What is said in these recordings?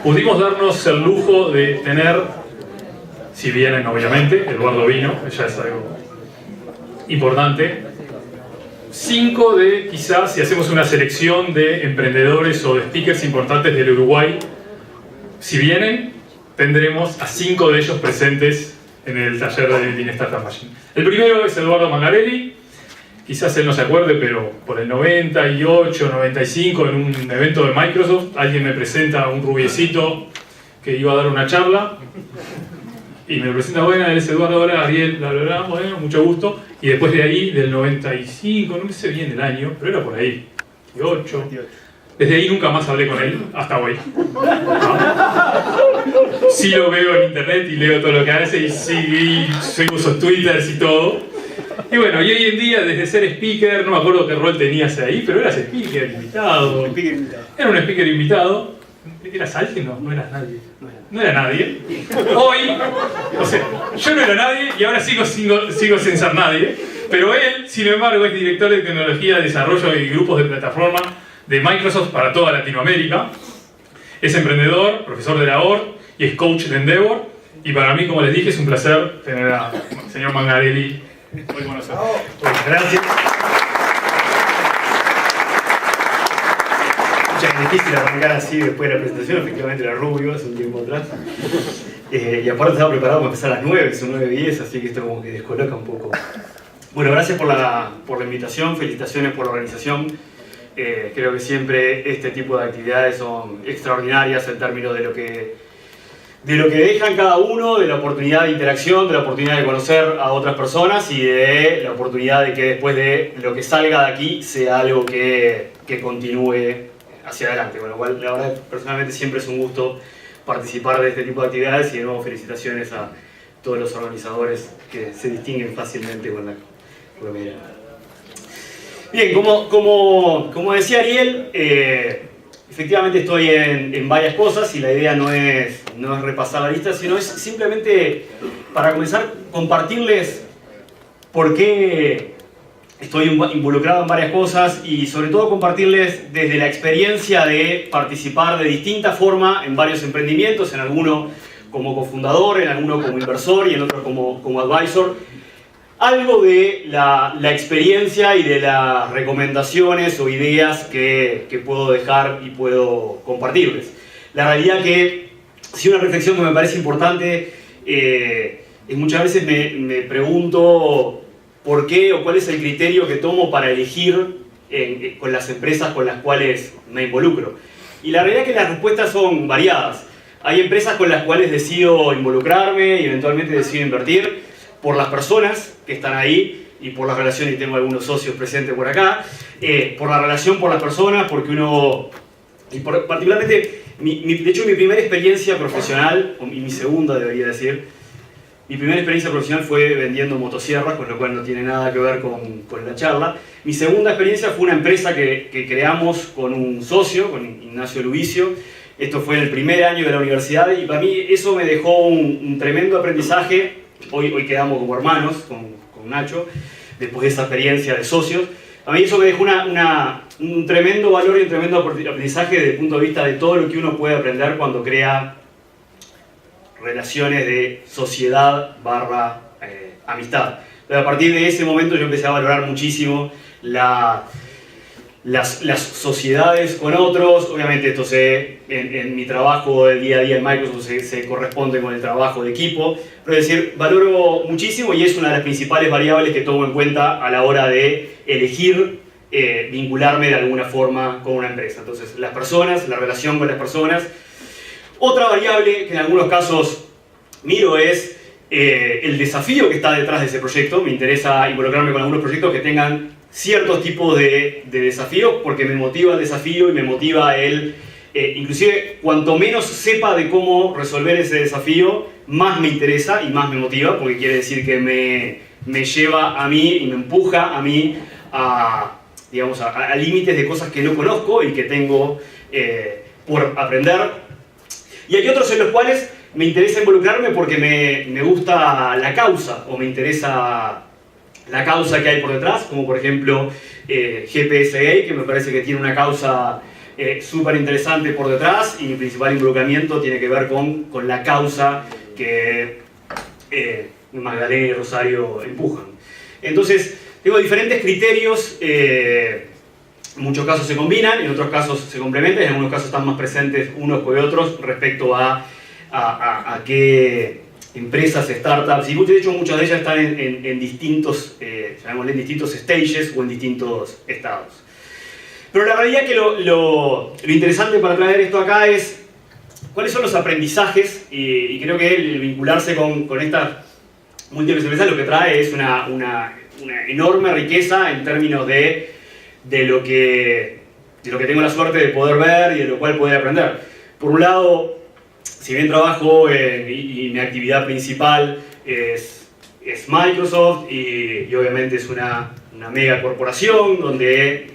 pudimos darnos el lujo de tener, si vienen obviamente, Eduardo vino, ya es algo importante, 5 de, quizás, si hacemos una selección de emprendedores o de speakers importantes del Uruguay, si vienen, tendremos a 5 de ellos presentes en el taller de Lean Startup Machine. El primero es Eduardo Mangarelli. Quizás él no se acuerde, pero por el 98, 95, en un evento de Microsoft, alguien me presenta a un rubiecito que iba a dar una charla y me presenta, bueno, él es Eduardo, ahora Ariel, bla, bla, bla, bueno, mucho gusto. Y después de ahí, del 95, no sé bien el año, pero era por ahí, 98. Desde ahí nunca más hablé con él, hasta hoy. Sí lo veo en internet y leo todo lo que hace y sí, sigo sus twitters y todo. Y bueno, y hoy en día, desde ser speaker, no me acuerdo qué rol tenías ahí, pero eras speaker invitado. Era un speaker invitado. ¿Eras alguien? No, no eras nadie. No era nadie. Hoy, o sea, yo no era nadie y ahora sigo sin ser nadie. Pero él, sin embargo, es director de tecnología, desarrollo y grupos de plataforma de Microsoft para toda Latinoamérica. Es emprendedor, profesor de la OR y es coach de Endeavor. Y para mí, como les dije, es un placer tener al señor Mangarelli. Muy buenos días. Gracias. Es difícil arrancar así después de la presentación, efectivamente era rubio hace un tiempo atrás. Y aparte estaba preparado para empezar a las 9, son 9:10, así que esto como que descoloca un poco. Bueno, gracias por la invitación, felicitaciones por la organización. Creo que siempre este tipo de actividades son extraordinarias en términos de lo que dejan cada uno, de la oportunidad de interacción, de la oportunidad de conocer a otras personas y de la oportunidad de que después de lo que salga de aquí sea algo que continúe hacia adelante. Con lo cual, la verdad, personalmente siempre es un gusto participar de este tipo de actividades y de nuevo felicitaciones a todos los organizadores que se distinguen fácilmente con la mirada. Bien, como decía Ariel, efectivamente estoy en varias cosas y la idea no es repasar la lista, sino es simplemente, para comenzar, compartirles por qué estoy involucrado en varias cosas y sobre todo compartirles desde la experiencia de participar de distinta forma en varios emprendimientos, en alguno como cofundador, en alguno como inversor y en otro como advisor, algo de la experiencia y de las recomendaciones o ideas que puedo dejar y puedo compartirles. La realidad que, si una reflexión que me parece importante, es muchas veces me pregunto por qué o cuál es el criterio que tomo para elegir con las empresas con las cuales me involucro. Y la realidad es que las respuestas son variadas. Hay empresas con las cuales decido involucrarme y eventualmente decido invertir por las personas que están ahí y por las relaciones, y tengo algunos socios presentes por acá, por la relación por las personas, porque uno, y particularmente, de hecho mi primera experiencia profesional, y mi segunda debería decir, mi primera experiencia profesional fue vendiendo motosierras, con lo cual no tiene nada que ver con la charla. Mi segunda experiencia fue una empresa que creamos con un socio, con Ignacio Lubicio. Esto fue en el primer año de la universidad y para mí eso me dejó un tremendo aprendizaje. Hoy quedamos como hermanos con Nacho, después de esa experiencia de socios. A mí eso me dejó un tremendo valor y un tremendo aprendizaje desde el punto de vista de todo lo que uno puede aprender cuando crea relaciones de sociedad / amistad. Pero a partir de ese momento yo empecé a valorar muchísimo las sociedades con otros. Obviamente esto en mi trabajo del día a día en Microsoft se corresponde con el trabajo de equipo, pero es decir, valoro muchísimo y es una de las principales variables que tomo en cuenta a la hora de elegir vincularme de alguna forma con una empresa. Entonces, las personas, la relación con las personas. Otra variable que en algunos casos miro es el desafío que está detrás de ese proyecto. Me interesa involucrarme con algunos proyectos que tengan ciertos tipos de desafíos porque me motiva el desafío y me motiva inclusive cuanto menos sepa de cómo resolver ese desafío, más me interesa y más me motiva, porque quiere decir que me lleva a mí y me empuja a mí a límites de cosas que no conozco y que tengo por aprender. Y hay otros en los cuales me interesa involucrarme porque me gusta la causa o me interesa la causa que hay por detrás, como por ejemplo GPSA, que me parece que tiene una causa súper interesante por detrás, y mi principal involucramiento tiene que ver con la causa que Magdalena y Rosario empujan. Entonces, tengo diferentes criterios, en muchos casos se combinan, en otros casos se complementan, en algunos casos están más presentes unos que otros respecto a qué empresas, startups, y de hecho muchas de ellas están en distintos, llamémosle, en distintos stages o en distintos estados. Pero la realidad que lo interesante para traer esto acá es cuáles son los aprendizajes, y creo que el vincularse con estas múltiples empresas lo que trae es una enorme riqueza en términos de lo que tengo la suerte de poder ver y de lo cual poder aprender. Por un lado, si bien trabajo y mi actividad principal es Microsoft, y obviamente es una mega corporación donde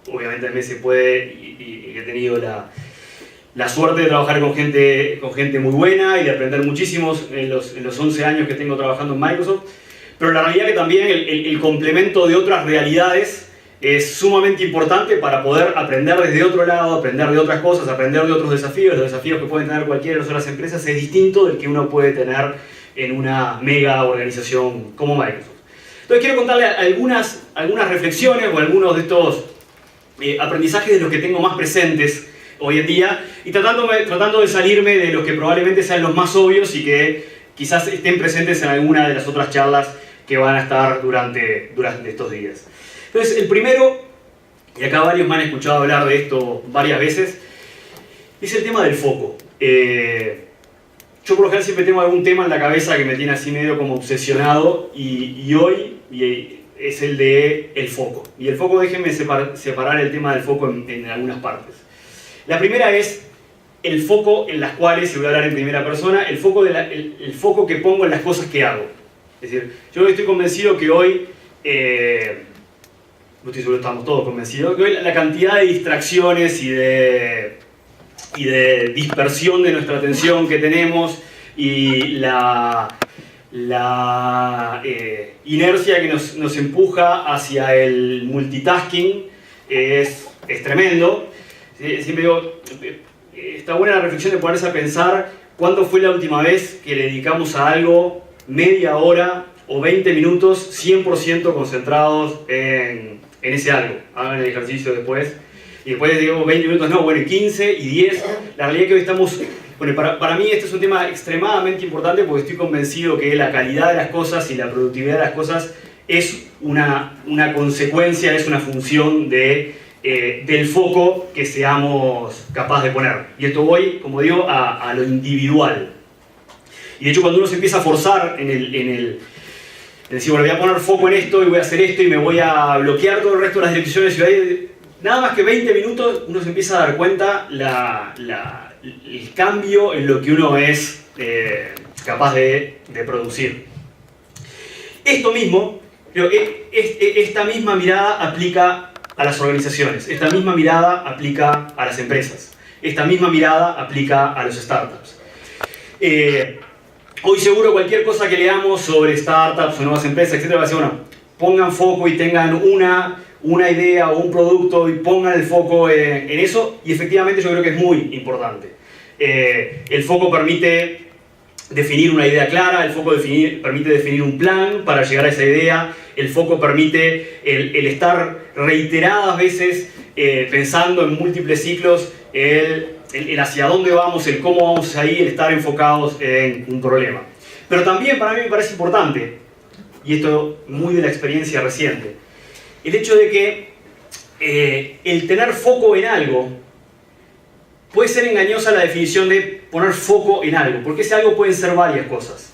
obviamente también se puede, y he tenido la suerte de trabajar con gente muy buena y de aprender muchísimo en los 11 años que tengo trabajando en Microsoft, pero la realidad que también el complemento de otras realidades es sumamente importante para poder aprender desde otro lado, aprender de otras cosas, aprender de otros desafíos. Los desafíos que pueden tener cualquiera de las otras empresas es distinto del que uno puede tener en una mega organización como Microsoft. Entonces quiero contarle algunas reflexiones o algunos de estos aprendizajes de los que tengo más presentes hoy en día, y tratando de salirme de los que probablemente sean los más obvios y que quizás estén presentes en alguna de las otras charlas que van a estar durante estos días. Entonces, el primero, y acá varios me han escuchado hablar de esto varias veces, es el tema del foco. Yo por lo general siempre tengo algún tema en la cabeza que me tiene así medio como obsesionado, y hoy es el de el foco. Y el foco, déjenme separar el tema del foco en algunas partes. La primera es el foco en las cuales, y voy a hablar en primera persona, el foco que pongo en las cosas que hago. Es decir, yo estoy convencido que hoy, no estoy seguro, estamos todos convencidos, que hoy la cantidad de distracciones y de dispersión de nuestra atención que tenemos, y la inercia que nos empuja hacia el multitasking es tremendo. Siempre digo, está buena la reflexión de ponerse a pensar cuándo fue la última vez que le dedicamos a algo media hora o 20 minutos 100% concentrados en ese algo. Hagan el ejercicio después. Y después digo 20 minutos, no, bueno, 15 y 10. La realidad es que hoy estamos... Bueno, para mí este es un tema extremadamente importante porque estoy convencido que la calidad de las cosas y la productividad de las cosas es una consecuencia, es una función del foco que seamos capaces de poner. Y esto voy, como digo, a lo individual. Y de hecho cuando uno se empieza a forzar en decir, bueno, voy a poner foco en esto y voy a hacer esto y me voy a bloquear todo el resto de las direcciones, nada más que 20 minutos uno se empieza a dar cuenta el cambio en lo que uno es capaz de producir. Esto mismo, esta misma mirada aplica a las organizaciones, esta misma mirada aplica a las empresas, esta misma mirada aplica a los startups. Hoy seguro cualquier cosa que leamos sobre startups o nuevas empresas, etc., va a decir, bueno, pongan foco y tengan una idea o un producto y pongan el foco en eso, y efectivamente yo creo que es muy importante. El foco permite definir una idea clara, el foco permite definir un plan para llegar a esa idea, el foco permite el estar reiteradas veces pensando en múltiples ciclos, el hacia dónde vamos, el cómo vamos ahí, el estar enfocados en un problema. Pero también para mí me parece importante, y esto muy de la experiencia reciente, el hecho de que el tener foco en algo puede ser engañosa la definición de poner foco en algo, porque ese algo pueden ser varias cosas.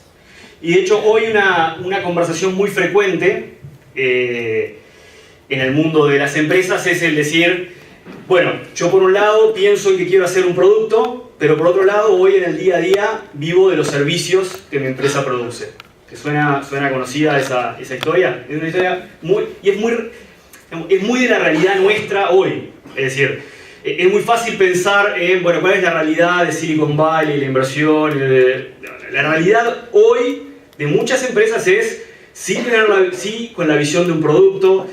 Y de hecho hoy una conversación muy frecuente en el mundo de las empresas es el decir, bueno, yo por un lado pienso en que quiero hacer un producto, pero por otro lado hoy en el día a día vivo de los servicios que mi empresa produce. ¿Te suena conocida esa historia? Es una historia es muy de la realidad nuestra hoy. Es decir, es muy fácil pensar en, bueno, cuál es la realidad de Silicon Valley, la inversión. La realidad hoy de muchas empresas es, sí con la visión de un producto,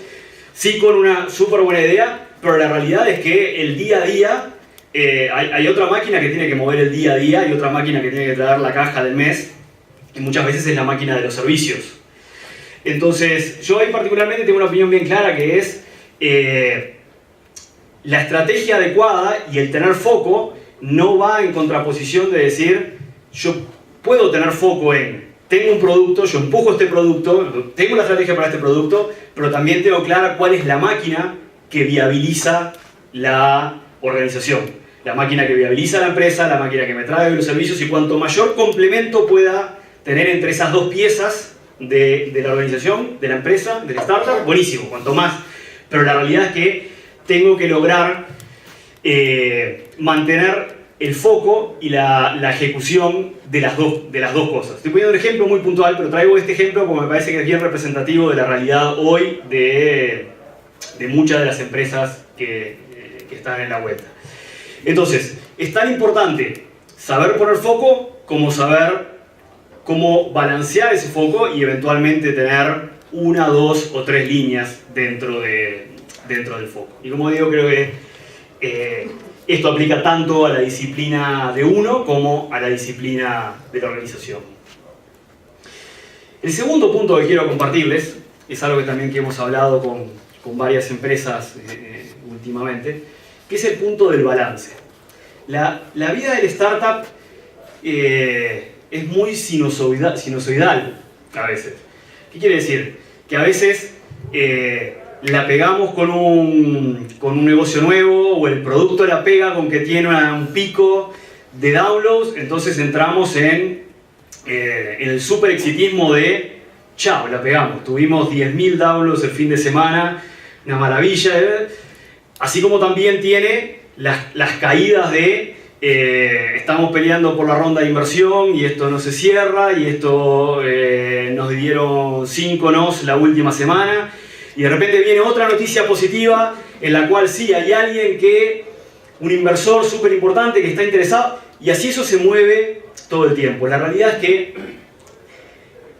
sí con una súper buena idea, pero la realidad es que el día a día, hay otra máquina que tiene que mover el día a día y otra máquina que tiene que traer la caja del mes, y muchas veces es la máquina de los servicios. Entonces, yo ahí particularmente tengo una opinión bien clara, que es la estrategia adecuada y el tener foco no va en contraposición de decir, yo puedo tener foco en, tengo un producto, yo empujo este producto, tengo una estrategia para este producto, pero también tengo clara cuál es la máquina que viabiliza la organización, la máquina que viabiliza la empresa, la máquina que me trae los servicios, y cuanto mayor complemento pueda tener entre esas dos piezas de la organización, de la empresa, de la startup, buenísimo, cuanto más. Pero la realidad es que tengo que lograr mantener el foco y la ejecución de las dos cosas. Estoy poniendo un ejemplo muy puntual, pero traigo este ejemplo porque me parece que es bien representativo de la realidad hoy de muchas de las empresas que están en la vuelta. Entonces, es tan importante saber poner foco como saber cómo balancear ese foco y eventualmente tener 1, 2 o 3 líneas dentro del foco. Y como digo, creo que esto aplica tanto a la disciplina de uno como a la disciplina de la organización. El segundo punto que quiero compartirles es algo que también que hemos hablado con varias empresas últimamente, que es el punto del balance. La vida del startup es muy sinusoidal a veces. ¿Qué quiere decir? Que a veces la pegamos con un negocio nuevo, o el producto la pega con que tiene un pico de downloads, entonces entramos en el super exitismo de chao, la pegamos, tuvimos 10.000 downloads el fin de semana, una maravilla, así como también tiene las caídas de estamos peleando por la ronda de inversión y esto no se cierra, y esto nos dieron 5 nos la última semana, y de repente viene otra noticia positiva en la cual sí hay alguien un inversor súper importante que está interesado, y así eso se mueve todo el tiempo. La realidad es que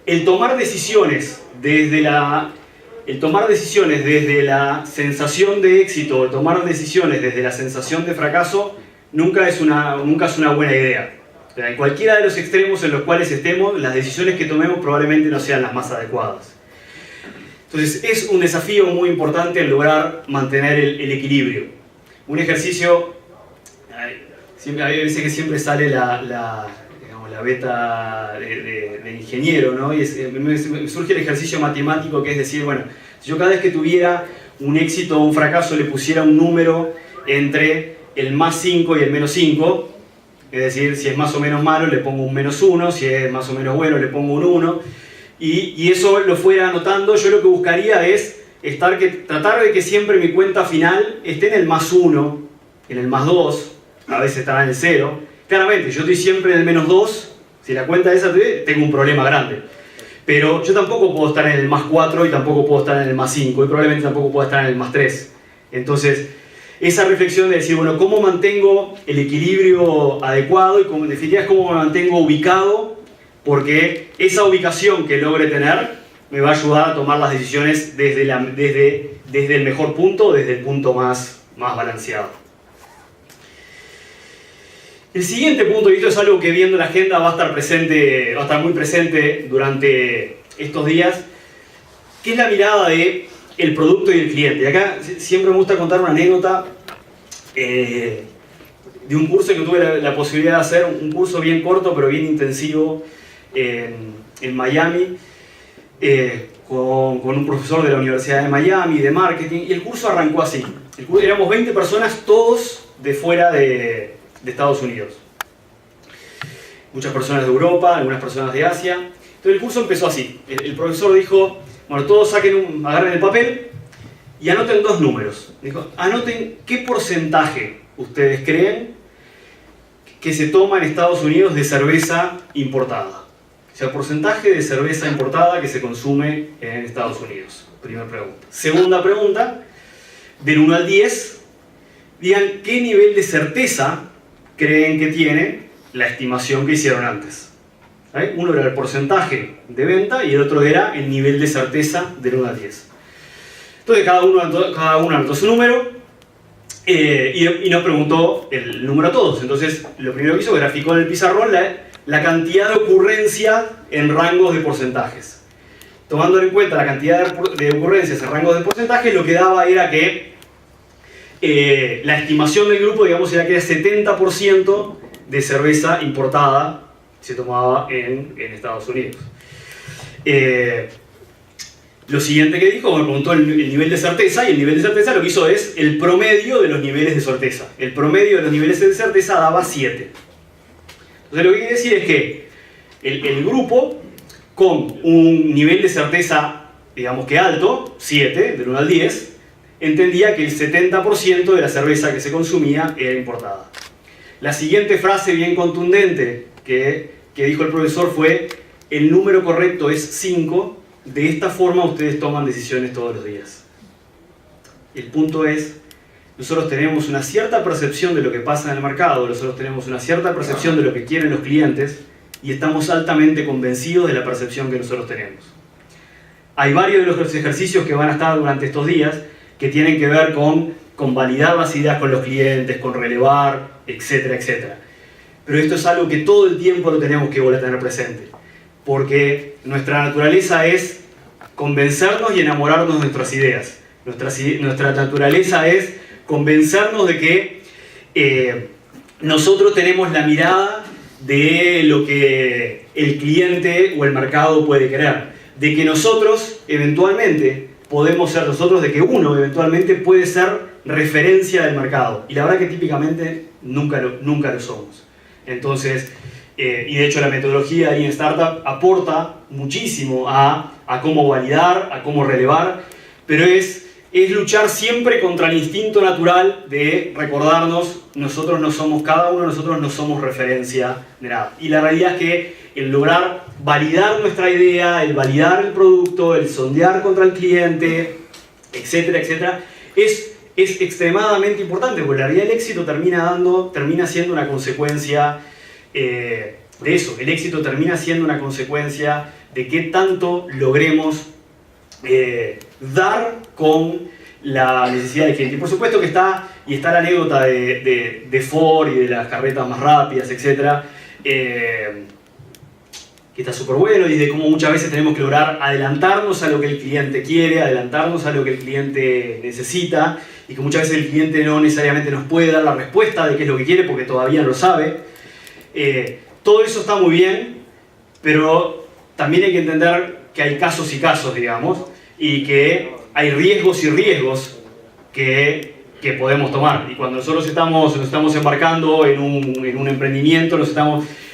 el tomar decisiones desde la sensación de éxito, el tomar decisiones desde la sensación de fracaso, nunca es una buena idea. O sea, en cualquiera de los extremos en los cuales estemos, las decisiones que tomemos probablemente no sean las más adecuadas. Entonces, es un desafío muy importante el lograr mantener el equilibrio. Un ejercicio, hay veces que siempre sale la beta de ingeniero, ¿no? Y me surge el ejercicio matemático, que es decir, bueno, si yo cada vez que tuviera un éxito o un fracaso le pusiera un número entre el más 5 y el menos 5, es decir, si es más o menos malo le pongo un menos 1, si es más o menos bueno le pongo un 1, y eso lo fuera anotando, yo lo que buscaría es tratar de que siempre mi cuenta final esté en el más 1, en el más 2, a veces estará en el 0. Claramente, yo estoy siempre en el menos 2, si la cuenta esa tengo un problema grande. Pero yo tampoco puedo estar en el más 4 y tampoco puedo estar en el más 5, y probablemente tampoco puedo estar en el más 3. Entonces, esa reflexión de decir, bueno, ¿cómo mantengo el equilibrio adecuado? Y como en definitiva es cómo me mantengo ubicado, porque esa ubicación que logre tener me va a ayudar a tomar las decisiones desde el mejor punto, desde el punto más balanceado. El siguiente punto, y esto es algo que viendo la agenda va a estar muy presente durante estos días, que es la mirada de el producto y el cliente. Y acá siempre me gusta contar una anécdota de un curso que tuve la posibilidad de hacer, un curso bien corto pero bien intensivo en Miami, con un profesor de la Universidad de Miami de marketing, y el curso arrancó así. Éramos 20 personas, todos de fuera de Estados Unidos. Muchas personas de Europa, algunas personas de Asia. Entonces el curso empezó así. El profesor dijo, bueno, todos agarren el papel y anoten 2 números. Dijo, anoten qué porcentaje ustedes creen que se toma en Estados Unidos de cerveza importada. O sea, el porcentaje de cerveza importada que se consume en Estados Unidos. Primera pregunta. Segunda pregunta, del 1 al 10, digan qué nivel de certeza creen que tiene la estimación que hicieron antes. ¿Vale? Uno era el porcentaje de venta y el otro era el nivel de certeza del 1 al 10. Entonces cada uno anotó su número Y nos preguntó el número a todos. Entonces, lo primero que hizo, graficó en el pizarrón la cantidad de ocurrencia en rangos de porcentajes. Tomando en cuenta la cantidad de ocurrencias en rangos de porcentajes, lo que daba era que la estimación del grupo, digamos, era que era 70% de cerveza importada se tomaba en Estados Unidos. Lo siguiente que dijo, me preguntó el nivel de certeza, y el nivel de certeza lo que hizo es el promedio de los niveles de certeza. El promedio de los niveles de certeza daba 7. Entonces lo que quiere decir es que el grupo con un nivel de certeza, digamos que alto, 7, del 1 al 10, entendía que el 70% de la cerveza que se consumía era importada. La siguiente frase bien contundente que dijo el profesor fue: el número correcto es 5, de esta forma ustedes toman decisiones todos los días. El punto es, nosotros tenemos una cierta percepción de lo que pasa en el mercado, nosotros tenemos una cierta percepción de lo que quieren los clientes y estamos altamente convencidos de la percepción que nosotros tenemos. Hay varios de los ejercicios que van a estar durante estos días que tienen que ver con validar las ideas con los clientes, con relevar, etcétera, etcétera. Pero esto es algo que todo el tiempo lo tenemos que volver a tener presente, porque nuestra naturaleza es convencernos y enamorarnos de nuestras ideas. Nuestra naturaleza es convencernos de que nosotros tenemos la mirada de lo que el cliente o el mercado puede querer, de que nosotros eventualmente podemos ser nosotros, de que uno eventualmente puede ser referencia del mercado, y la verdad que típicamente nunca lo somos. Entonces, y de hecho la metodología de Lean Startup aporta muchísimo a cómo validar, a cómo relevar, pero es luchar siempre contra el instinto natural de recordarnos, cada uno de nosotros no somos referencia de nada. Y la realidad es que el lograr validar nuestra idea, el validar el producto, el sondear contra el cliente, etcétera, etcétera, es extremadamente importante, porque la realidad el éxito termina siendo una consecuencia de eso. El éxito termina siendo una consecuencia de qué tanto logremos dar con la necesidad del cliente. Y por supuesto que está la anécdota de Ford y de las carretas más rápidas, etc. Que está súper bueno, y de cómo muchas veces tenemos que lograr adelantarnos a lo que el cliente quiere, adelantarnos a lo que el cliente necesita, y que muchas veces el cliente no necesariamente nos puede dar la respuesta de qué es lo que quiere porque todavía no lo sabe. Todo eso está muy bien, pero también hay que entender que hay casos y casos, digamos, y que hay riesgos y riesgos que podemos tomar. Y cuando nosotros nos estamos embarcando en un emprendimiento,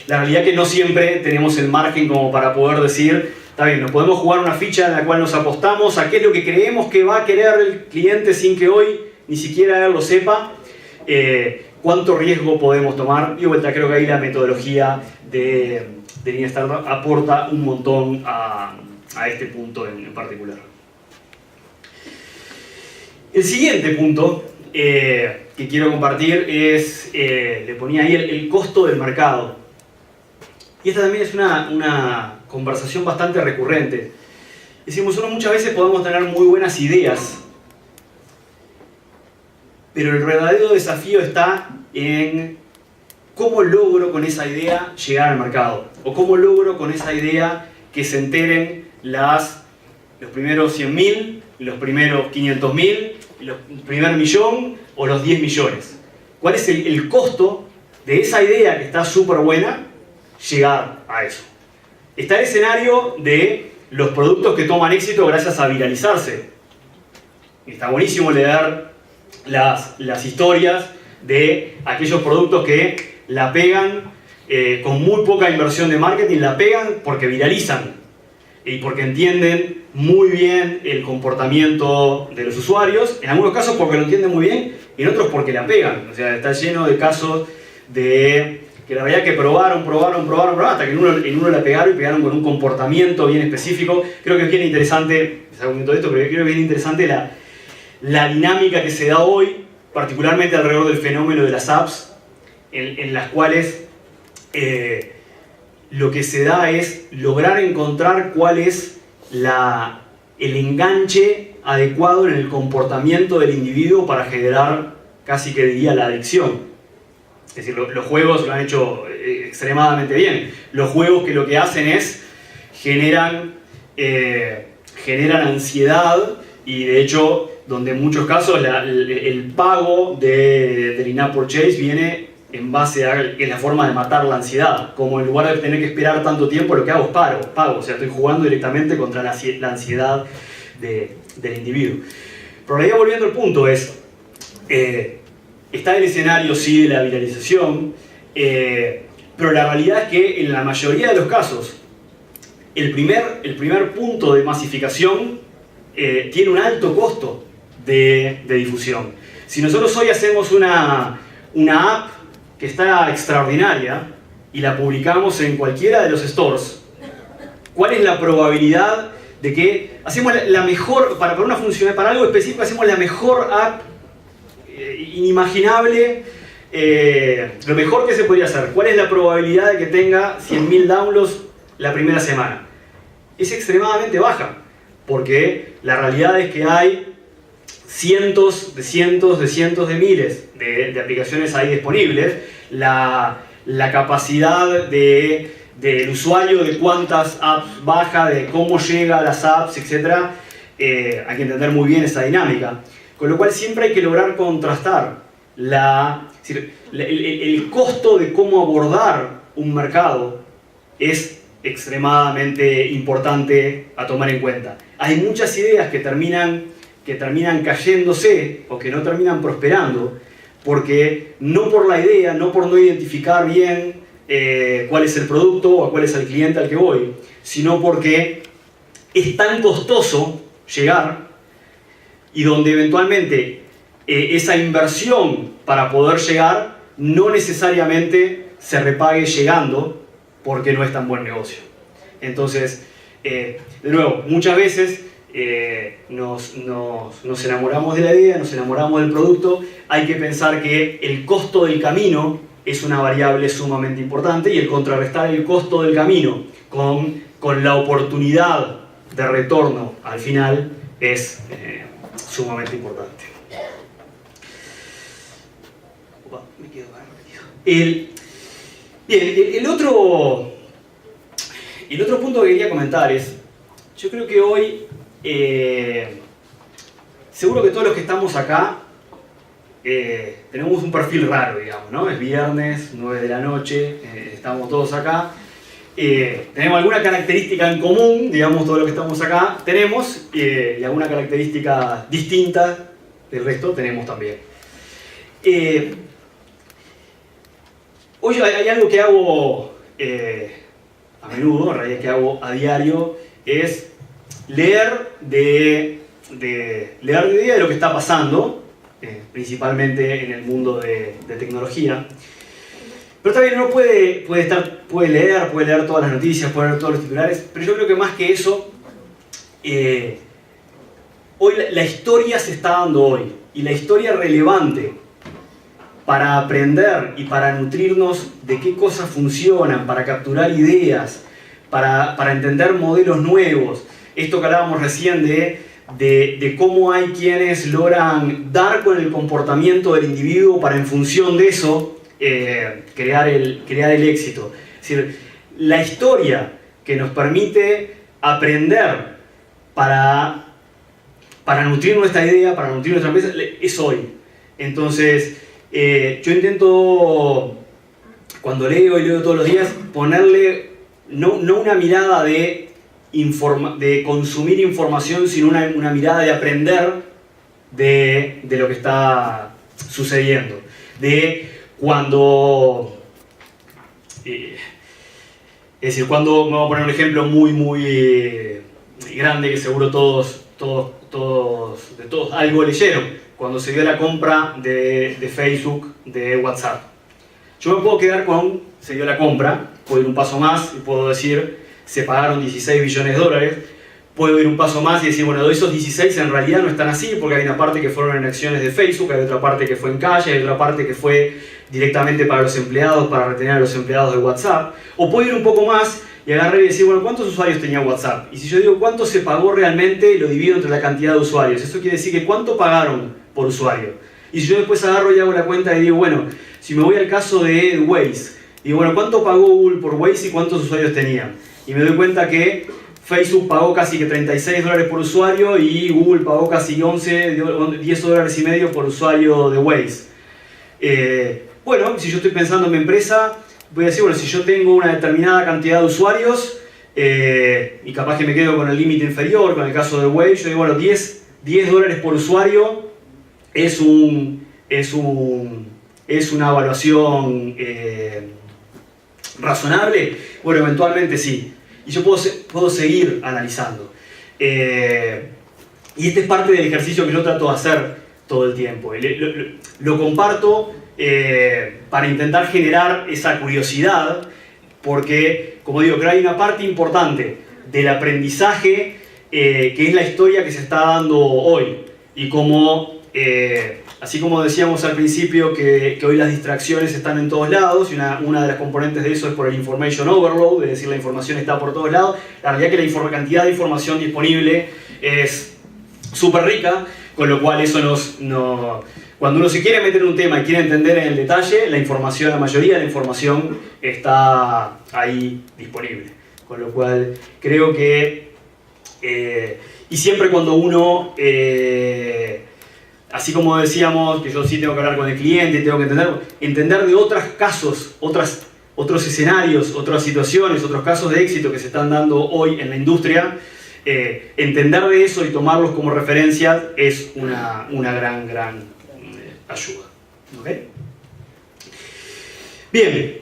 la realidad es que no siempre tenemos el margen como para poder decir, está bien, nos podemos jugar una ficha en la cual nos apostamos a qué es lo que creemos que va a querer el cliente sin que hoy ni siquiera él lo sepa. ¿Cuánto riesgo podemos tomar? Y de vuelta, creo que ahí la metodología de Lean Startup aporta un montón a este punto en particular. El siguiente punto que quiero compartir es, le ponía ahí el costo del mercado. Y esta también es una conversación bastante recurrente. Decimos, muchas veces podemos tener muy buenas ideas, pero el verdadero desafío está en cómo logro con esa idea llegar al mercado, o cómo logro con esa idea que se enteren los primeros 100.000, los primeros 500.000, el primer millón o los 10 millones. ¿Cuál es el costo de esa idea que está súper buena llegar a eso? Está el escenario de los productos que toman éxito gracias a viralizarse. Está buenísimo leer las historias de aquellos productos que la pegan con muy poca inversión de marketing, la pegan porque viralizan y porque entienden muy bien el comportamiento de los usuarios, en algunos casos porque lo entienden muy bien y en otros porque la pegan. O sea, está lleno de casos de que la realidad es que probaron hasta que en uno la pegaron y pegaron con un comportamiento bien específico. Creo que es bien interesante, salgo un momento de esto, pero creo que es bien interesante la dinámica que se da hoy, particularmente alrededor del fenómeno de las apps, en las cuales lo que se da es lograr encontrar cuál es el enganche adecuado en el comportamiento del individuo para generar casi que diría la adicción. Es decir, los juegos lo han hecho extremadamente bien. Los juegos que lo que hacen es generan ansiedad y de hecho, donde en muchos casos el pago del in-app purchase viene en base a la forma de matar la ansiedad. Como en lugar de tener que esperar tanto tiempo, lo que hago es pago. O sea, estoy jugando directamente contra la ansiedad del individuo. Pero la idea, volviendo al punto, es está el escenario, sí, de la viralización, pero la realidad es que en la mayoría de los casos el primer punto de masificación tiene un alto costo de difusión. Si nosotros hoy hacemos una app que está extraordinaria y la publicamos en cualquiera de los stores, ¿cuál es la probabilidad de que hacemos la mejor, para una función, para algo específico, hacemos la mejor app inimaginable, lo mejor que se podría hacer? ¿Cuál es la probabilidad de que tenga 100.000 downloads la primera semana? Es extremadamente baja, porque la realidad es que hay cientos de miles de aplicaciones ahí disponibles. La capacidad del usuario, de cuántas apps baja, de cómo llega a las apps, etc. Hay que entender muy bien esa dinámica. Con lo cual siempre hay que lograr contrastar el costo de cómo abordar un mercado es extremadamente importante a tomar en cuenta. Hay muchas ideas que terminan cayéndose o que no terminan prosperando porque no por la idea, no por no identificar bien cuál es el producto o cuál es el cliente al que voy, sino porque es tan costoso llegar y donde eventualmente esa inversión para poder llegar no necesariamente se repague llegando porque no es tan buen negocio. Entonces, de nuevo, muchas veces nos enamoramos de la idea, nos enamoramos del producto. Hay que pensar que el costo del camino es una variable sumamente importante y el contrarrestar el costo del camino con la oportunidad de retorno al final es sumamente importante. Me quedo el otro punto que quería comentar es, yo creo que hoy, seguro que todos los que estamos acá tenemos un perfil raro, digamos, ¿no? Es viernes, 9 de la noche, estamos todos acá. Tenemos alguna característica en común, digamos, todos los que estamos acá tenemos, y alguna característica distinta del resto tenemos también. Hoy hay algo que hago a menudo, en realidad que hago a diario, es leer de lo que está pasando, principalmente en el mundo de tecnología. Pero también uno puede leer todas las noticias, puede leer todos los titulares, pero yo creo que más que eso, hoy la historia se está dando hoy, y la historia relevante para aprender y para nutrirnos de qué cosas funcionan, para capturar ideas, para entender modelos nuevos. Esto que hablábamos recién de cómo hay quienes logran dar con el comportamiento del individuo para en función de eso crear el éxito. Es decir, la historia que nos permite aprender para nutrir nuestra idea, para nutrir nuestra empresa, es hoy. Entonces, yo intento, cuando leo y leo todos los días, ponerle no una mirada de consumir información, sino una mirada de aprender de lo que está sucediendo. Es decir, cuando, me voy a poner un ejemplo muy grande que seguro todos algo leyeron, cuando se dio la compra de Facebook, de WhatsApp. Yo me puedo quedar con, se dio la compra, puedo ir un paso más y puedo decir, se pagaron 16 billones de dólares, puedo ir un paso más y decir, bueno, de esos 16 en realidad no están así, porque hay una parte que fueron en acciones de Facebook, hay otra parte que fue en cash, hay otra parte que fue directamente para los empleados, para retener a los empleados de WhatsApp. O puedo ir un poco más y agarrar y decir, bueno, ¿cuántos usuarios tenía WhatsApp? Y si yo digo cuánto se pagó realmente, lo divido entre la cantidad de usuarios. Eso quiere decir que cuánto pagaron por usuario. Y si yo después agarro y hago la cuenta y digo, bueno, si me voy al caso de Waze, digo, bueno, ¿cuánto pagó Google por Waze y cuántos usuarios tenía? Y me doy cuenta que Facebook pagó casi que $36 por usuario y Google pagó casi $10.50 por usuario de Waze. Bueno, si yo estoy pensando en mi empresa, voy a decir, bueno, si yo tengo una determinada cantidad de usuarios y capaz que me quedo con el límite inferior, con el caso de Waze, yo digo, bueno, $10 por usuario es una evaluación razonable. Bueno, eventualmente sí. Y yo puedo seguir analizando. Y este es parte del ejercicio que yo trato de hacer todo el tiempo. Lo comparto para intentar generar esa curiosidad, porque, como digo, creo que hay una parte importante del aprendizaje que es la historia que se está dando hoy. Y como, así como decíamos al principio que hoy las distracciones están en todos lados, y una de las componentes de eso es por el information overload, es decir, la información está por todos lados, la realidad es que la cantidad de información disponible es súper rica, con lo cual eso cuando uno se quiere meter en un tema y quiere entender en el detalle, la mayoría de la información está ahí disponible. Con lo cual creo que, y siempre cuando uno, así como decíamos que yo sí tengo que hablar con el cliente, tengo que entender de otros casos, otros escenarios, otras situaciones, otros casos de éxito que se están dando hoy en la industria, entender de eso y tomarlos como referencia es una gran ayuda. ¿Okay? Bien,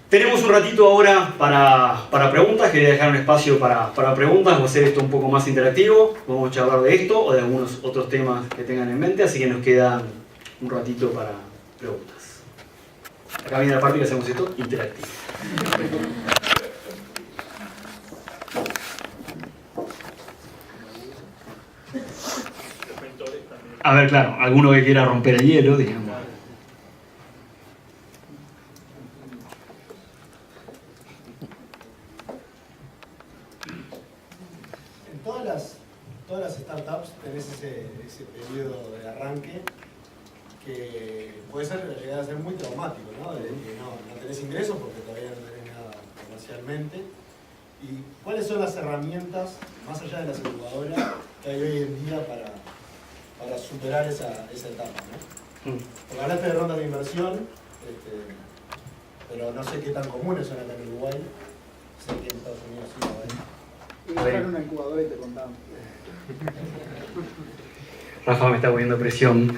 tenemos un ratito ahora para preguntas. Quería dejar un espacio para preguntas. Voy a hacer esto un poco más interactivo. Vamos a charlar de esto o de algunos otros temas que tengan en mente, así que nos queda un ratito para preguntas. Acá viene la parte que hacemos esto interactivo. A ver, claro, alguno que quiera romper el hielo, digamos. En todas las startups tenés ese periodo de arranque que puede llegar a ser muy traumático, ¿no? De que no tenés ingresos porque todavía no tenés nada comercialmente. ¿Y cuáles son las herramientas, más allá de las incubadoras, que hay hoy en día para superar esa etapa, ¿no? Porque hablaste de rondas de inversión, pero no sé qué tan comunes son acá en Uruguay. Sé que en Estados Unidos sí lo hay. Iba a estar en una incubadora y te contamos. Rafa me está poniendo presión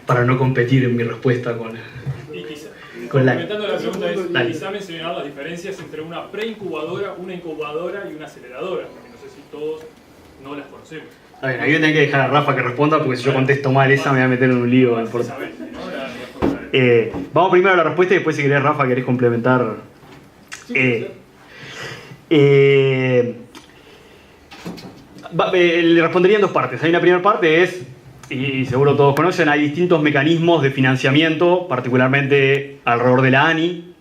para no competir en mi respuesta con la... Complementando la pregunta, quizá mencionar las diferencias entre una preincubadora, una incubadora y una aceleradora, porque no sé si todos no las conocemos. A ver, ahí voy a tener que dejar a Rafa que responda, porque si yo contesto mal esa me voy a meter en un lío. Vamos primero a la respuesta y después, si querés, Rafa, querés complementar. Le respondería en dos partes. Hay una primera parte es, y seguro todos conocen, hay distintos mecanismos de financiamiento, particularmente alrededor de la ANI.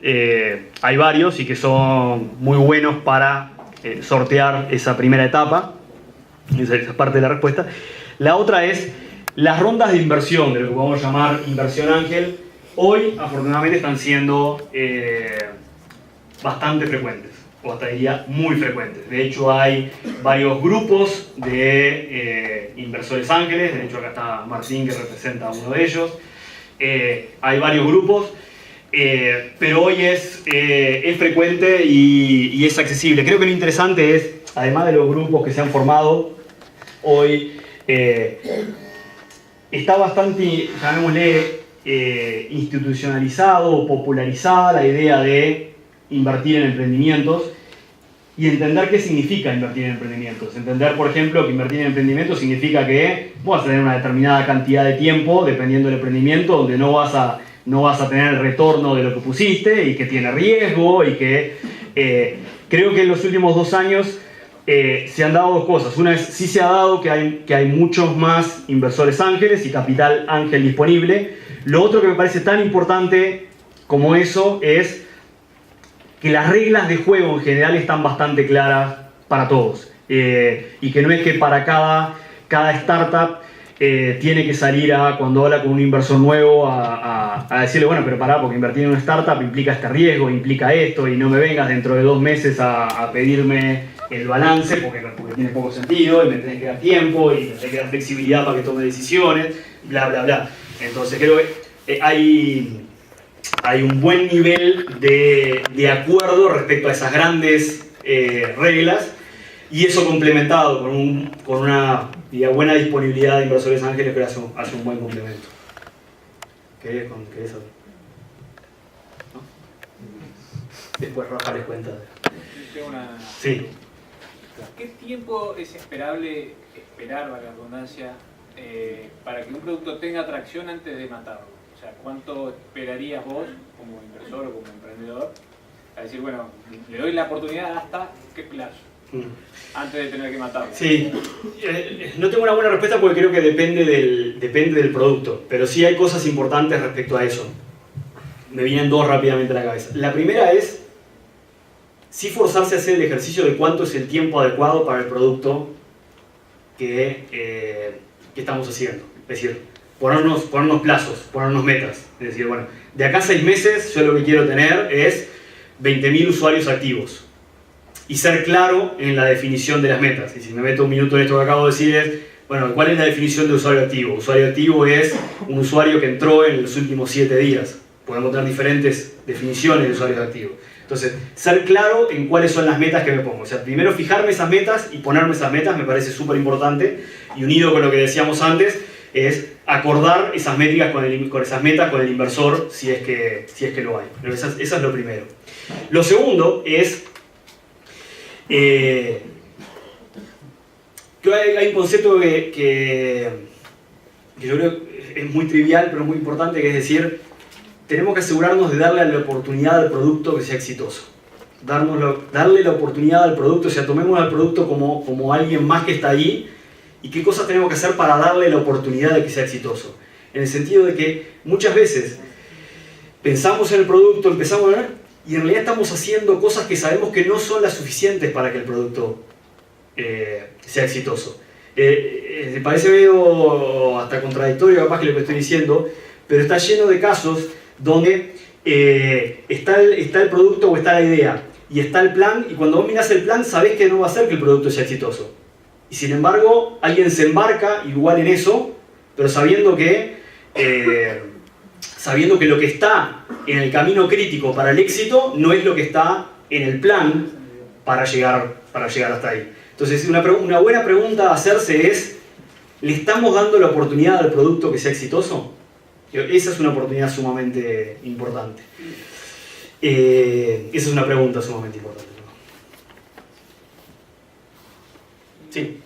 Hay varios y que son muy buenos para sortear esa primera etapa. Esa es parte de la respuesta. La otra es las rondas de inversión, de lo que podemos llamar inversión ángel. Hoy, afortunadamente, están siendo bastante frecuentes, o hasta diría muy frecuentes. De hecho, hay varios grupos de inversores ángeles. De hecho, acá está Martín, que representa a uno de ellos. Hay varios grupos, pero hoy es frecuente y es accesible. Creo que lo interesante es, además de los grupos que se han formado, hoy está bastante, llamémosle, institucionalizado o popularizada la idea de invertir en emprendimientos y entender qué significa invertir en emprendimientos. Entender, por ejemplo, que invertir en emprendimientos significa que vas a tener una determinada cantidad de tiempo, dependiendo del emprendimiento, donde no vas a tener el retorno de lo que pusiste y que tiene riesgo y que creo que en los últimos 2 años se han dado dos cosas. Una es, sí se ha dado que hay muchos más inversores ángeles y capital ángel disponible. Lo otro que me parece tan importante como eso es que las reglas de juego en general están bastante claras para todos. Y que no es que para cada startup tiene que salir cuando habla con un inversor nuevo a decirle, bueno, pero pará, porque invertir en una startup implica este riesgo, implica esto, y no me vengas dentro de 2 meses a pedirme el balance porque tiene poco sentido, y me tenés que dar tiempo, y me tenés que dar flexibilidad para que tome decisiones, bla, bla, bla. Entonces creo que hay un buen nivel de acuerdo respecto a esas grandes reglas, y eso complementado con una buena disponibilidad de inversores ángeles, creo que hace un buen complemento. ¿Querés saber? ¿No? Después Rafa les cuenta. Tengo una... Sí. ¿Qué tiempo es esperable esperar, la redundancia, para que un producto tenga atracción antes de matarlo? O sea, ¿cuánto esperarías vos, como inversor o como emprendedor, a decir, bueno, le doy la oportunidad hasta qué plazo? Antes de tener que matarlo. Sí, no tengo una buena respuesta porque creo que depende del producto, pero sí hay cosas importantes respecto a eso. Me vienen 2 rápidamente a la cabeza. La primera es, sí forzarse a hacer el ejercicio de cuánto es el tiempo adecuado para el producto que estamos haciendo. Es decir, ponernos plazos, ponernos metas. Es decir, bueno, de acá a 6 meses yo lo que quiero tener es 20.000 usuarios activos. Y ser claro en la definición de las metas. Y si me meto un minuto en esto que acabo de decir es, bueno, ¿cuál es la definición de usuario activo? Usuario activo es un usuario que entró en los últimos 7 días. Podemos tener diferentes definiciones de usuarios activos. Entonces, ser claro en cuáles son las metas que me pongo. O sea, primero fijarme esas metas y ponerme esas metas me parece súper importante. Y unido con lo que decíamos antes, es acordar esas métricas con esas metas con el inversor si es que lo hay. Pero eso es lo primero. Lo segundo es... que hay un concepto que yo creo que es muy trivial pero muy importante, que es decir, tenemos que asegurarnos de darle la oportunidad al producto que sea exitoso. Darle la oportunidad al producto, o sea, tomemos al producto como alguien más que está ahí, y qué cosas tenemos que hacer para darle la oportunidad de que sea exitoso. En el sentido de que muchas veces pensamos en el producto, empezamos a ver, y en realidad estamos haciendo cosas que sabemos que no son las suficientes para que el producto sea exitoso. Parece medio hasta contradictorio capaz que lo que estoy diciendo, pero está lleno de casos donde está el producto o está la idea y está el plan, y cuando vos mirás el plan sabés que no va a hacer que el producto sea exitoso. Y sin embargo, alguien se embarca igual en eso, pero sabiendo que lo que está en el camino crítico para el éxito no es lo que está en el plan para llegar hasta ahí. Entonces, una buena pregunta a hacerse es, ¿le estamos dando la oportunidad al producto que sea exitoso? Esa es una oportunidad sumamente importante. Esa es una pregunta sumamente importante. Sí.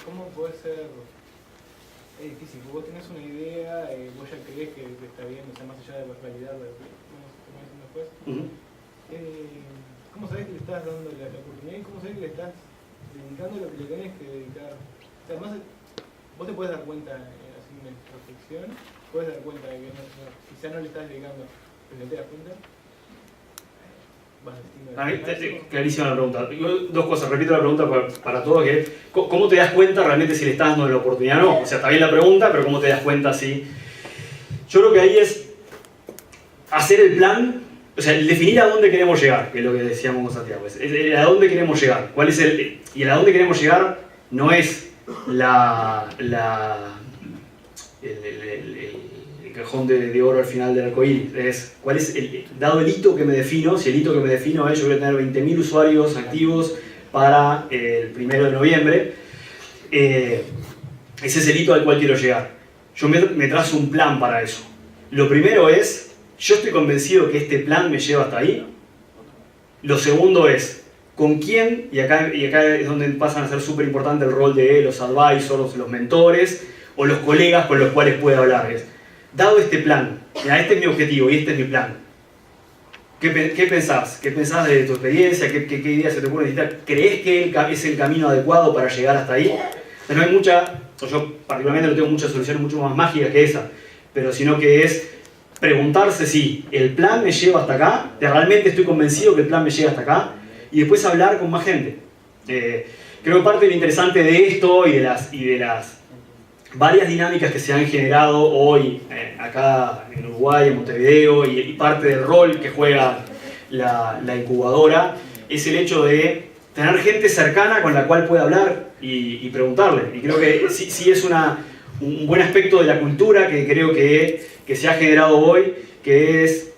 ¿Cómo puede ser? Es difícil, vos tenés una idea, vos ya creés que está bien, o sea, más allá de la realidad, después. ¿Cómo sabés que le estás dando la oportunidad y cómo sabés que le estás dedicando lo que le tenés que dedicar? O sea, además, vos te puedes dar cuenta, haciendo una introspección, puedes dar cuenta de que quizá no le estás dedicando, pero te das cuenta. Clarísima la pregunta. 2 cosas, repito la pregunta para todos, que ¿cómo te das cuenta realmente si le estás dando la oportunidad o no? O sea, está bien la pregunta, pero ¿cómo te das cuenta si...? Yo creo que ahí es hacer el plan, o sea, definir a dónde queremos llegar, que es lo que decíamos con Santiago. Es a dónde queremos llegar. ¿Cuál es y a dónde queremos llegar no es el cajón de oro al final del arcoíris. Es cuál es dado el hito que me defino. Si el hito que me defino es yo voy a tener 20.000 usuarios activos para el 1 de noviembre, ese es el hito al cual quiero llegar. Yo me trazo un plan para eso. Lo primero es, yo estoy convencido que este plan me lleva hasta ahí. Lo segundo es, ¿con quién? Y acá es donde pasan a ser súper importante el rol de los advisors, los mentores o los colegas con los cuales puedo hablar. Dado este plan, mira, este es mi objetivo y este es mi plan. ¿Qué pensás? ¿Qué pensás de tu experiencia? ¿Qué ideas se te ocurren? ¿Crees que es el camino adecuado para llegar hasta ahí? No hay yo particularmente no tengo muchas soluciones mucho más mágicas que esa, pero sino que es preguntarse si el plan me lleva hasta acá, realmente estoy convencido que el plan me llega hasta acá, y después hablar con más gente. creo que parte de lo interesante de esto y de las varias dinámicas que se han generado hoy acá en Uruguay, en Montevideo, y parte del rol que juega la incubadora, es el hecho de tener gente cercana con la cual pueda hablar y preguntarle. Y creo que sí es un buen aspecto de la cultura que creo que se ha generado hoy, que es,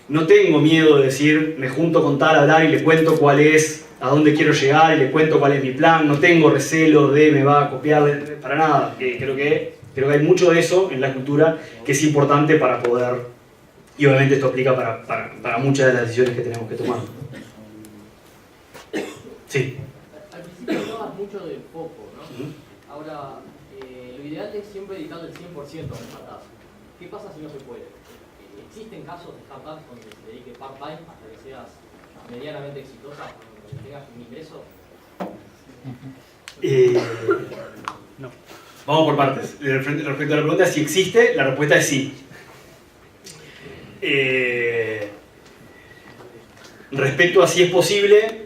no tengo miedo de decir, me junto con tal a hablar y le cuento cuál es, a dónde quiero llegar y le cuento cuál es mi plan, no tengo recelo de me va a copiar, para nada. Creo que hay mucho de eso en la cultura que es importante para poder, y obviamente esto aplica para muchas de las decisiones que tenemos que tomar. Sí. Al principio hablabas mucho del foco, ¿no? Ahora, lo ideal es siempre dedicarle el 100% a una startup. ¿Qué pasa si no se puede? ¿Existen casos de startups donde se dedique part-time hasta que seas medianamente exitosa, donde tengas un ingreso? No. Vamos por partes. Respecto a la pregunta si existe, la respuesta es sí. Respecto a si es posible,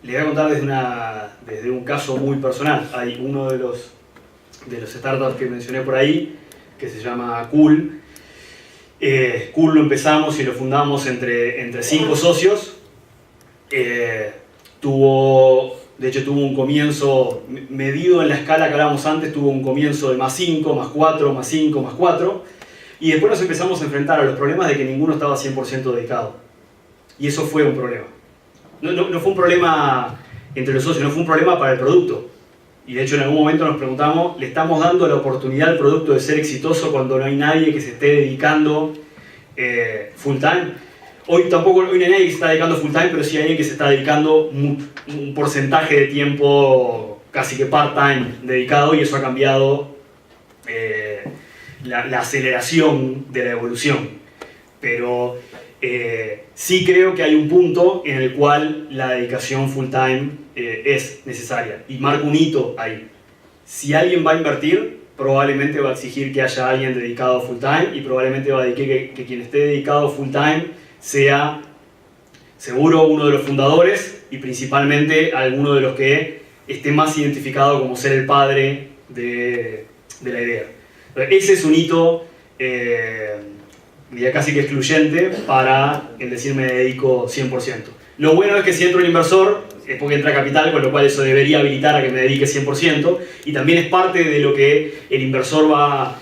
le voy a contar desde un caso muy personal. Hay uno de los startups que mencioné por ahí, que se llama Cool. Cool lo empezamos y lo fundamos entre 5 socios. De hecho tuvo un comienzo, medido en la escala que hablábamos antes, tuvo un comienzo de +5, +4, +5, +4. Y después nos empezamos a enfrentar a los problemas de que ninguno estaba 100% dedicado. Y eso fue un problema. No fue un problema entre los socios, no fue un problema para el producto. Y de hecho en algún momento nos preguntamos, ¿le estamos dando la oportunidad al producto de ser exitoso cuando no hay nadie que se esté dedicando full time? Hoy no hay nadie que se está dedicando full time, pero sí hay alguien que se está dedicando un porcentaje de tiempo casi que part-time dedicado, y eso ha cambiado la aceleración de la evolución. Pero sí creo que hay un punto en el cual la dedicación full time es necesaria, y marco un hito ahí. Si alguien va a invertir, probablemente va a exigir que haya alguien dedicado full time, y probablemente va a decir que quien esté dedicado full time sea seguro uno de los fundadores, y principalmente alguno de los que esté más identificado como ser el padre de la idea. Ese es un hito diría casi que excluyente para el decir me dedico 100%. Lo bueno es que si entra un inversor es porque entra capital, con lo cual eso debería habilitar a que me dedique 100%, y también es parte de lo que el inversor va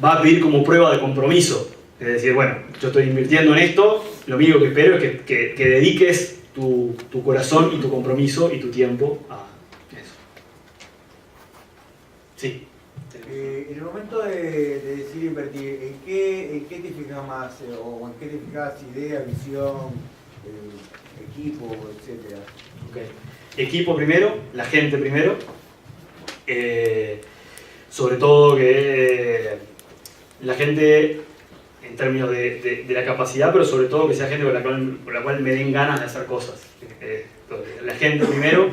a pedir como prueba de compromiso. Es decir, bueno, yo estoy invirtiendo en esto, lo único que espero es que dediques tu corazón y tu compromiso y tu tiempo a eso. Sí. En el momento de decidir invertir, ¿en qué te fijas más? ¿O en qué te fijas? ¿Idea, visión, equipo, etcétera? Okay. Equipo primero, la gente primero. Sobre todo que la gente, en términos de la capacidad, pero sobre todo que sea gente con la cual me den ganas de hacer cosas. La gente primero,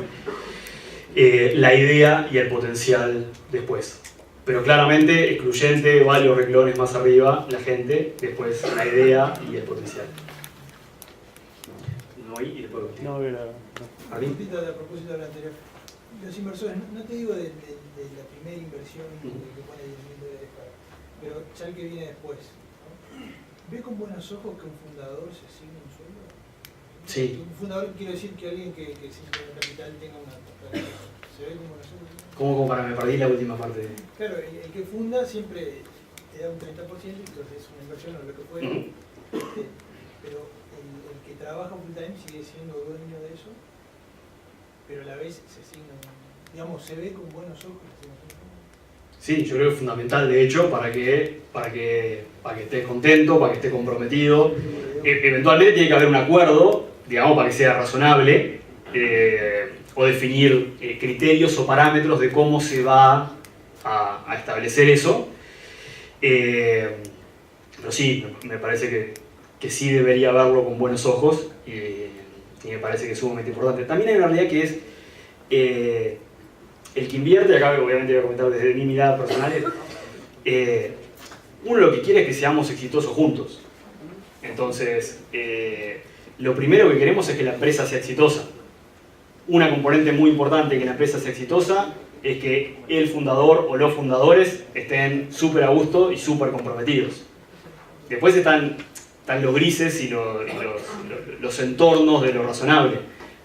la idea y el potencial después. Pero claramente, excluyente, varios renglones más arriba, la gente, después la idea y el potencial. No hay, y después no, era... A propósito de lo anterior, los inversores, no te digo de la primera inversión que pone $10.000 para, pero ya el que viene después, ¿no? ¿Ve con buenos ojos que un fundador se asigne un sueldo? Sí. Un fundador, quiero decir que alguien que sin capital tenga una... ¿Se ve con buenos ojos? ¿Cómo para me perdí la última parte? Claro, el que funda siempre te da un 30%, entonces es una inversión o lo que fuera, pero el que trabaja full time sigue siendo dueño de eso, pero a la vez se asigna, digamos, se ve con buenos ojos. Sí, yo creo que es fundamental, de hecho, para que estés contento, para que estés comprometido. Eventualmente tiene que haber un acuerdo, digamos, para que sea razonable, o definir criterios o parámetros de cómo se va a establecer eso. Pero sí, me parece que sí debería verlo con buenos ojos, y me parece que es sumamente importante. También hay una realidad que es el que invierte, acá obviamente voy a comentar desde mi mirada personal, uno lo que quiere es que seamos exitosos juntos. Entonces, lo primero que queremos es que la empresa sea exitosa. Una componente muy importante de que la empresa sea exitosa es que el fundador o los fundadores estén súper a gusto y súper comprometidos. Después están los grises y los entornos de lo razonable,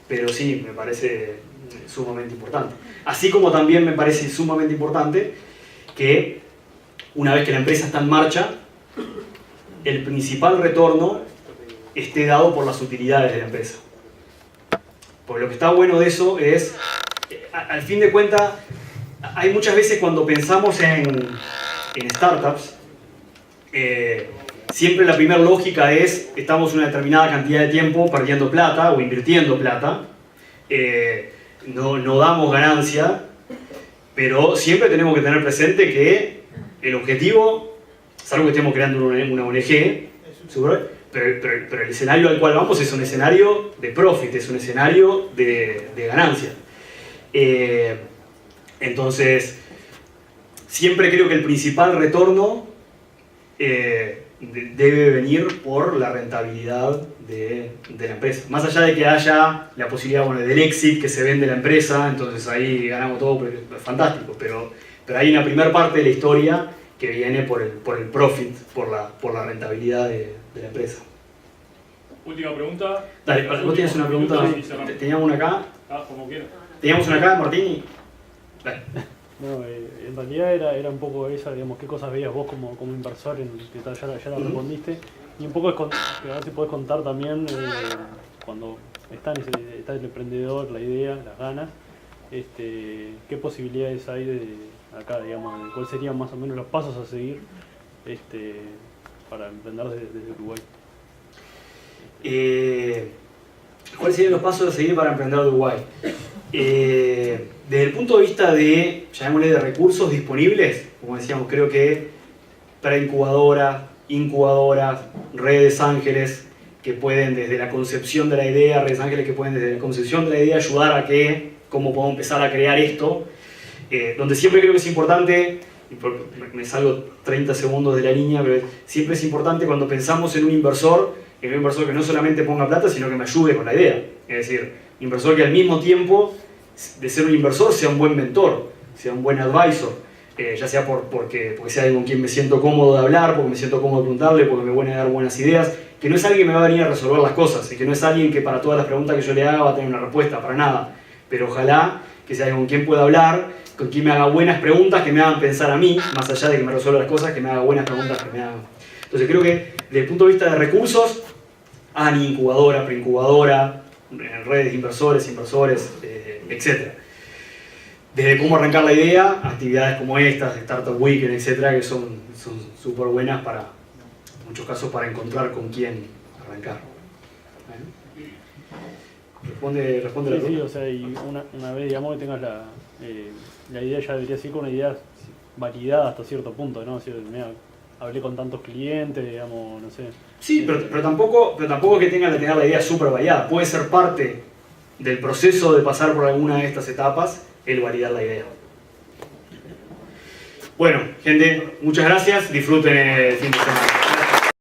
pero sí, me parece sumamente importante. Así como también me parece sumamente importante que una vez que la empresa está en marcha, el principal retorno esté dado por las utilidades de la empresa. Porque lo que está bueno de eso es, al fin de cuentas, hay muchas veces cuando pensamos en startups, siempre la primera lógica es, estamos una determinada cantidad de tiempo perdiendo plata o invirtiendo plata, no damos ganancia, pero siempre tenemos que tener presente que el objetivo, salvo que estemos creando una ONG, pero el escenario al cual vamos es un escenario de profit, es un escenario de ganancia. Entonces, siempre creo que el principal retorno debe venir por la rentabilidad de la empresa. Más allá de que haya la posibilidad, bueno, del exit, que se vende la empresa, entonces ahí ganamos todo, es fantástico, pero hay una primera parte de la historia que viene por el profit, por la rentabilidad de la empresa. Última pregunta. Dale, vos tienes una pregunta. Teníamos una acá. Como quieras. Teníamos una acá, Martín. Dale. No, en realidad era un poco esa, digamos, qué cosas veías vos como inversor, que ya la respondiste, y un poco a ver si podés contar también, cuando está el emprendedor, la idea, las ganas, qué posibilidades hay de acá, digamos, cuáles serían más o menos los pasos a seguir para emprender desde Uruguay. ¿Cuáles serían los pasos a seguir para emprender de Uruguay? Desde el punto de vista de, llamémosle, de recursos disponibles, como decíamos, creo que preincubadoras, incubadoras, redes ángeles que pueden desde la concepción de la idea, redes ángeles que pueden desde la concepción de la idea ayudar a cómo podemos empezar a crear esto, donde siempre creo que es importante, y me salgo 30 segundos de la línea, pero siempre es importante cuando pensamos en un inversor que no solamente ponga plata, sino que me ayude con la idea. Es decir, un inversor que al mismo tiempo de ser un inversor sea un buen mentor, sea un buen advisor, ya sea porque sea alguien con quien me siento cómodo de hablar, porque me siento cómodo de preguntarle, porque me viene a dar buenas ideas, que no es alguien que me va a venir a resolver las cosas, y que no es alguien que para todas las preguntas que yo le haga va a tener una respuesta, para nada, pero ojalá que sea alguien con quien pueda hablar, con quien me haga buenas preguntas que me hagan pensar a mí, más allá de que me resuelva las cosas, que me haga buenas preguntas que me hagan. Entonces creo que desde el punto de vista de recursos, ANI, incubadora, preincubadora, redes de inversores, etc. Desde cómo arrancar la idea, actividades como estas, Startup Weekend, etc., que son súper buenas para, en muchos casos, para encontrar con quién arrancar. Responde la pregunta. Sí, o sea, y una vez, digamos, que tengas la idea, ya debería ser con una idea validada hasta cierto punto, ¿no? O sea, mira, hablé con tantos clientes, digamos, no sé. Sí, pero tampoco que tengan que tener la idea súper validada. Puede ser parte del proceso de pasar por alguna de estas etapas el validar la idea. Bueno, gente, muchas gracias. Disfruten el fin de semana.